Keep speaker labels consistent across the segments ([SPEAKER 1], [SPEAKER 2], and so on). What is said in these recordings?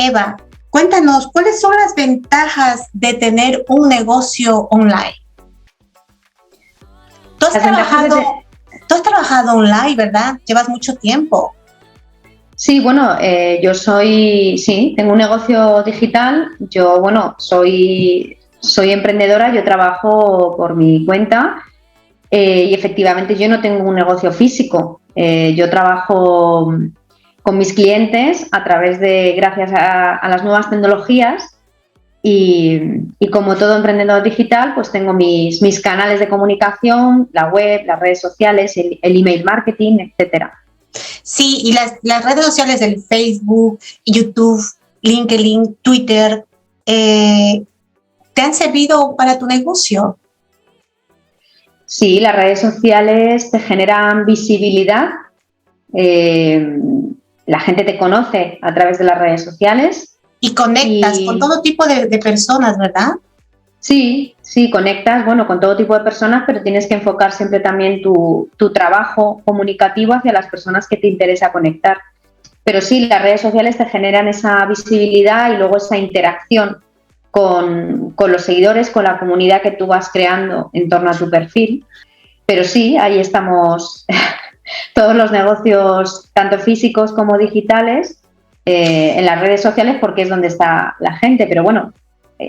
[SPEAKER 1] Eva, cuéntanos, ¿cuáles son las ventajas de tener un negocio online? Tú has trabajado online, ¿verdad? Llevas mucho tiempo.
[SPEAKER 2] Sí, bueno, tengo un negocio digital. Yo, bueno, soy emprendedora, yo trabajo por mi cuenta y efectivamente yo no tengo un negocio físico. Yo trabajo con mis clientes gracias a las nuevas tecnologías y como todo emprendedor digital, pues tengo mis canales de comunicación, la web, las redes sociales, el email marketing, etcétera.
[SPEAKER 1] Sí, y las redes sociales del Facebook, YouTube, LinkedIn, Twitter, ¿te han servido para tu negocio?
[SPEAKER 2] Sí, las redes sociales te generan visibilidad. La gente te conoce a través de las redes sociales.
[SPEAKER 1] Y conectas con todo tipo de personas, ¿verdad?
[SPEAKER 2] Sí, conectas, bueno, con todo tipo de personas, pero tienes que enfocar siempre también tu trabajo comunicativo hacia las personas que te interesa conectar. Pero sí, las redes sociales te generan esa visibilidad y luego esa interacción con los seguidores, con la comunidad que tú vas creando en torno a tu perfil. Pero sí, ahí estamos todos los negocios, tanto físicos como digitales, en las redes sociales porque es donde está la gente. Pero bueno,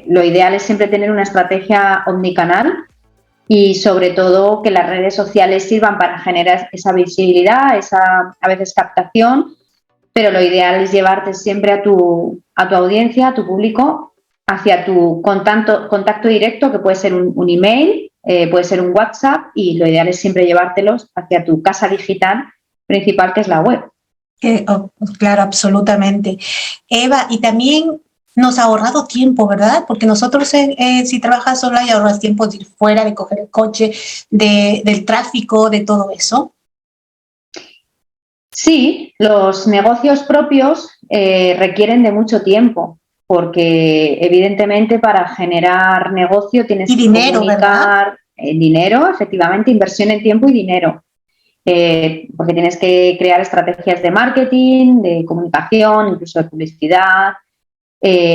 [SPEAKER 2] lo ideal es siempre tener una estrategia omnicanal y sobre todo que las redes sociales sirvan para generar esa visibilidad, esa a veces captación, pero lo ideal es llevarte siempre a tu audiencia, a tu público, hacia tu contacto directo, que puede ser un email, puede ser un WhatsApp, y lo ideal es siempre llevártelos hacia tu casa digital principal, que es la web.
[SPEAKER 1] Claro, absolutamente. Eva, y también nos ha ahorrado tiempo, ¿verdad? Porque nosotros si trabajas online ahorras tiempo de ir fuera, de coger el coche, del tráfico, de todo eso.
[SPEAKER 2] Sí, los negocios propios requieren de mucho tiempo, porque evidentemente para generar negocio tienes
[SPEAKER 1] y
[SPEAKER 2] que
[SPEAKER 1] dinero,
[SPEAKER 2] comunicar dinero, efectivamente, inversión en tiempo y dinero. Porque tienes que crear estrategias de marketing, de comunicación, incluso de publicidad,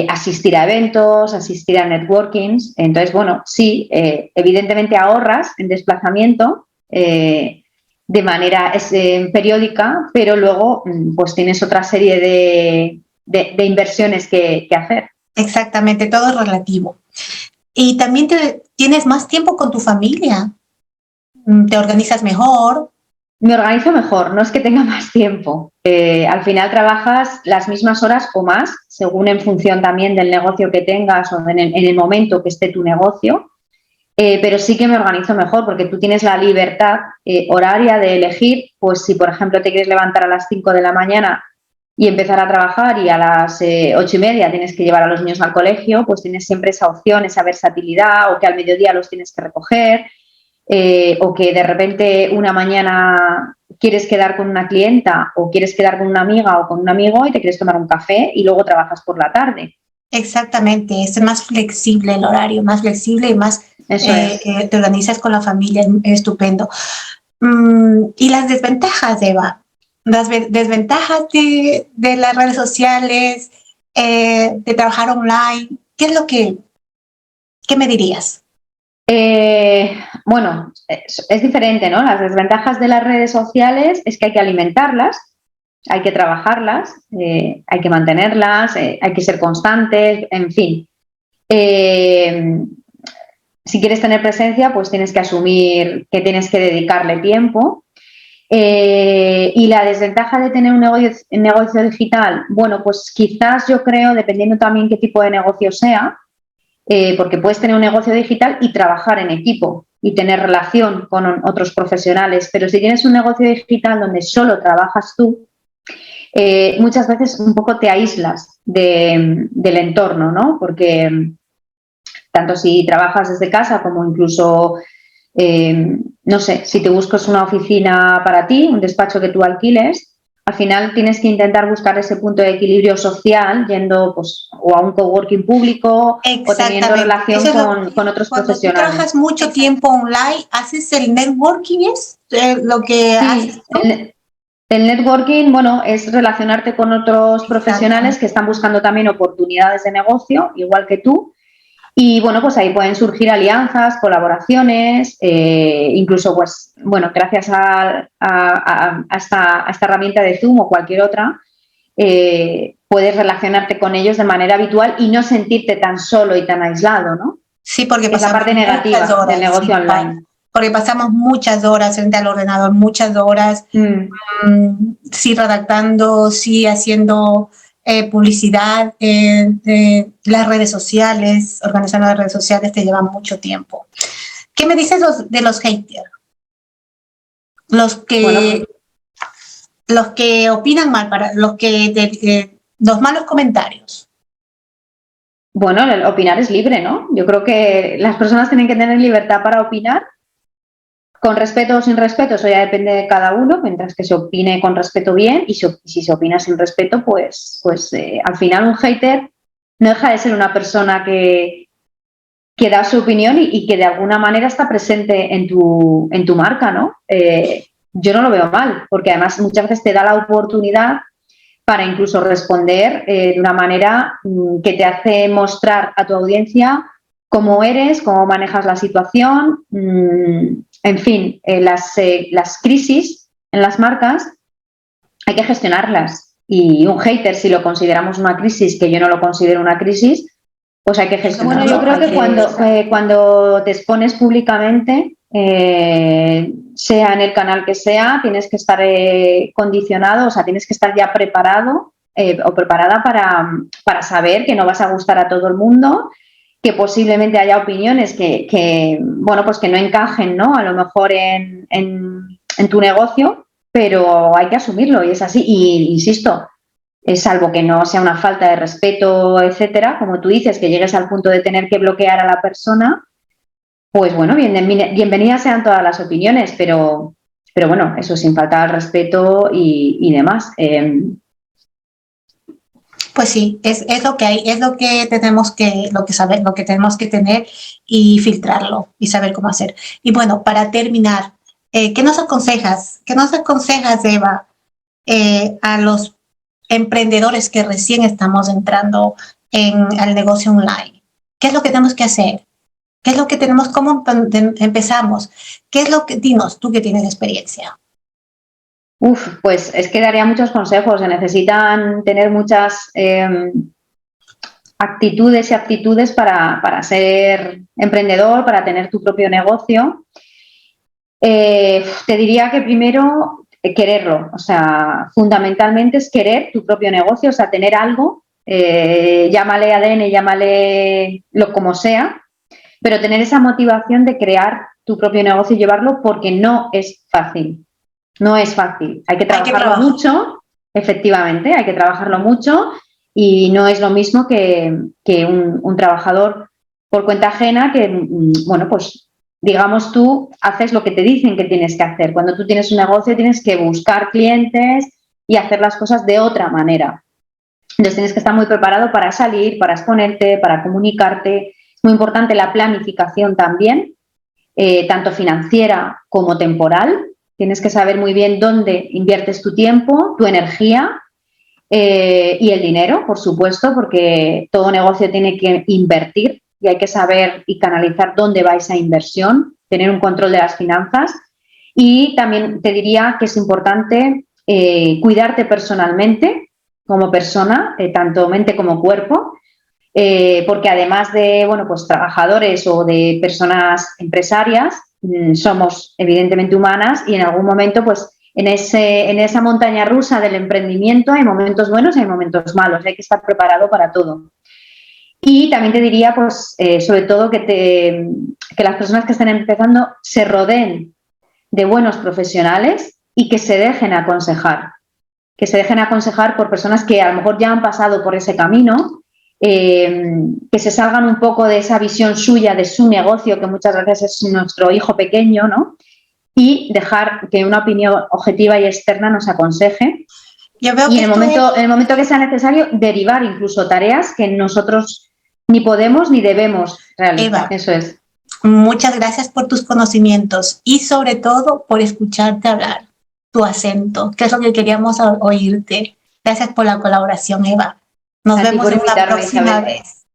[SPEAKER 2] asistir a eventos, asistir a networkings. Entonces, bueno, sí, evidentemente ahorras en desplazamiento de manera periódica, pero luego pues tienes otra serie de inversiones que hacer.
[SPEAKER 1] Exactamente, todo es relativo. Y también tienes más tiempo con tu familia, te organizas mejor.
[SPEAKER 2] Me organizo mejor, no es que tenga más tiempo. Al final trabajas las mismas horas o más, según en función también del negocio que tengas o en el momento que esté tu negocio. Pero sí que me organizo mejor porque tú tienes la libertad horaria de elegir, pues si por ejemplo te quieres levantar a las 5 de la mañana y empezar a trabajar y a las 8:30 tienes que llevar a los niños al colegio, pues tienes siempre esa opción, esa versatilidad, o que al mediodía los tienes que recoger. O que de repente una mañana quieres quedar con una clienta o quieres quedar con una amiga o con un amigo y te quieres tomar un café y luego trabajas por la tarde.
[SPEAKER 1] Exactamente, es más flexible el horario, más flexible y más te organizas con la familia, es estupendo. Y las desventajas, Eva, las desventajas de las redes sociales, de trabajar online, ¿qué es qué me dirías?
[SPEAKER 2] Bueno, es diferente, ¿no? Las desventajas de las redes sociales es que hay que alimentarlas, hay que trabajarlas, hay que mantenerlas, hay que ser constantes, en fin. Si quieres tener presencia, pues tienes que asumir que tienes que dedicarle tiempo. Y la desventaja de tener un negocio digital, bueno, pues quizás yo creo, dependiendo también qué tipo de negocio sea, porque puedes tener un negocio digital y trabajar en equipo y tener relación con otros profesionales, pero si tienes un negocio digital donde solo trabajas tú, muchas veces un poco te aíslas del entorno, ¿no? Porque tanto si trabajas desde casa como incluso, no sé, si te buscas una oficina para ti, un despacho que tú alquiles, al final tienes que intentar buscar ese punto de equilibrio social yendo pues, o a un coworking público o teniendo relación con otros
[SPEAKER 1] cuando
[SPEAKER 2] profesionales.
[SPEAKER 1] Tú trabajas mucho tiempo online, ¿haces el networking? ¿Es lo que haces tú?
[SPEAKER 2] El networking, bueno, es relacionarte con otros profesionales que están buscando también oportunidades de negocio, igual que tú. Y bueno, pues ahí pueden surgir alianzas, colaboraciones, incluso, pues, bueno, gracias a esta herramienta de Zoom o cualquier otra, puedes relacionarte con ellos de manera habitual y no sentirte tan solo y tan aislado, ¿no?
[SPEAKER 1] Sí, porque
[SPEAKER 2] es la parte negativa del negocio online.
[SPEAKER 1] Porque pasamos muchas horas frente al ordenador, muchas horas, sí redactando, sí haciendo publicidad, las redes sociales, organizando las redes sociales te llevan mucho tiempo. ¿Qué me dices de los haters? Los que opinan mal, los malos comentarios.
[SPEAKER 2] Bueno, el opinar es libre, ¿no? Yo creo que las personas tienen que tener libertad para opinar, con respeto o sin respeto, eso ya depende de cada uno, mientras que se opine con respeto bien, y si se opina sin respeto, pues al final un hater no deja de ser una persona que da su opinión y que de alguna manera está presente en tu marca, ¿no? Yo no lo veo mal, porque además muchas veces te da la oportunidad para incluso responder de una manera que te hace mostrar a tu audiencia cómo eres, cómo manejas la situación, en fin, las crisis en las marcas hay que gestionarlas. Y un hater, si lo consideramos una crisis, que yo no lo considero una crisis, pues hay que gestionarlo. Bueno, yo creo que cuando te expones públicamente, sea en el canal que sea, tienes que estar condicionado, o sea, tienes que estar ya preparado o preparada para saber que no vas a gustar a todo el mundo, que posiblemente haya opiniones que bueno, pues que no encajen, ¿no? A lo mejor en tu negocio, pero hay que asumirlo y es así. Y insisto, salvo que no sea una falta de respeto, etcétera, como tú dices, que llegues al punto de tener que bloquear a la persona, pues bueno, bienvenidas sean todas las opiniones, pero bueno, eso sin faltar al respeto y demás.
[SPEAKER 1] Pues sí, es lo que hay, es lo que tenemos que tenemos que tener y filtrarlo y saber cómo hacer. Y bueno, para terminar, ¿qué nos aconsejas? ¿Qué nos aconsejas, Eva, a los emprendedores que recién estamos entrando al negocio online? ¿Qué es lo que tenemos que hacer? ¿Qué es lo que tenemos? ¿Cómo empezamos? ¿Qué es lo que, dinos, tú que tienes experiencia?
[SPEAKER 2] Pues es que daría muchos consejos. Se necesitan tener muchas actitudes y aptitudes para ser emprendedor, para tener tu propio negocio. Te diría que primero quererlo, o sea, fundamentalmente es querer tu propio negocio, o sea, tener algo, llámale ADN, llámale lo como sea, pero tener esa motivación de crear tu propio negocio y llevarlo, porque no es fácil. No es fácil. Hay que trabajarlo mucho, efectivamente, hay que trabajarlo mucho y no es lo mismo que un trabajador por cuenta ajena que, bueno, pues digamos tú haces lo que te dicen que tienes que hacer. Cuando tú tienes un negocio tienes que buscar clientes y hacer las cosas de otra manera. Entonces tienes que estar muy preparado para salir, para exponerte, para comunicarte. Es muy importante la planificación también, tanto financiera como temporal. Tienes que saber muy bien dónde inviertes tu tiempo, tu energía y el dinero, por supuesto, porque todo negocio tiene que invertir y hay que saber y canalizar dónde va esa inversión, tener un control de las finanzas. Y también te diría que es importante cuidarte personalmente como persona, tanto mente como cuerpo, porque además de, bueno, pues trabajadores o de personas empresarias, somos evidentemente humanas y en algún momento, pues en esa montaña rusa del emprendimiento hay momentos buenos y hay momentos malos, hay que estar preparado para todo. Y también te diría, pues, sobre todo que las personas que estén empezando se rodeen de buenos profesionales y que se dejen aconsejar por personas que a lo mejor ya han pasado por ese camino, que se salgan un poco de esa visión suya de su negocio, que muchas veces es nuestro hijo pequeño, ¿no? Y dejar que una opinión objetiva y externa nos aconseje.
[SPEAKER 1] Yo veo
[SPEAKER 2] y en el momento que sea necesario, derivar incluso tareas que nosotros ni podemos ni debemos realizar.
[SPEAKER 1] Eva,
[SPEAKER 2] eso es.
[SPEAKER 1] Muchas gracias por tus conocimientos y sobre todo por escucharte hablar. tu acento, que es lo que queríamos oírte. Gracias por la colaboración, Eva. Nos vemos en la próxima vez.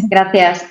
[SPEAKER 2] Gracias.